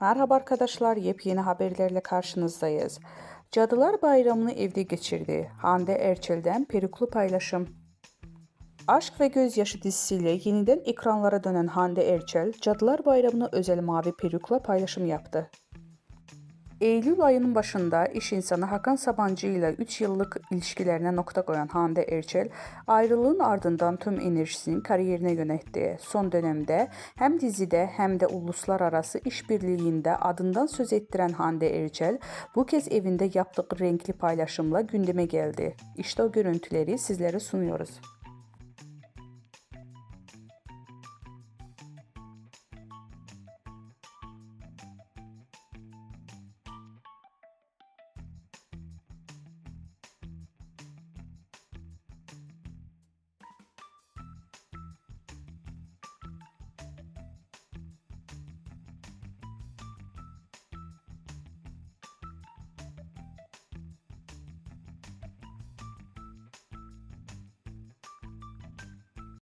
Merhaba arkadaşlar, yepyeni haberlerle karşınızdayız. Cadılar Bayramı'nı evde geçirdi. Hande Erçel'den peruklu paylaşım. Aşk ve Gözyaşı dizisiyle yeniden ekranlara dönen Hande Erçel, Cadılar Bayramı'nı özel mavi perukla paylaşım yaptı. Eylül ayının başında iş insanı Hakan Sabancı ile 3 yıllık ilişkilerine nokta koyan Hande Erçel, ayrılığın ardından tüm enerjisini kariyerine yöneltti. Son dönemde hem dizide hem de uluslararası işbirliğinde adından söz ettiren Hande Erçel, bu kez evinde yaptığı renkli paylaşımla gündeme geldi. İşte o görüntüleri sizlere sunuyoruz.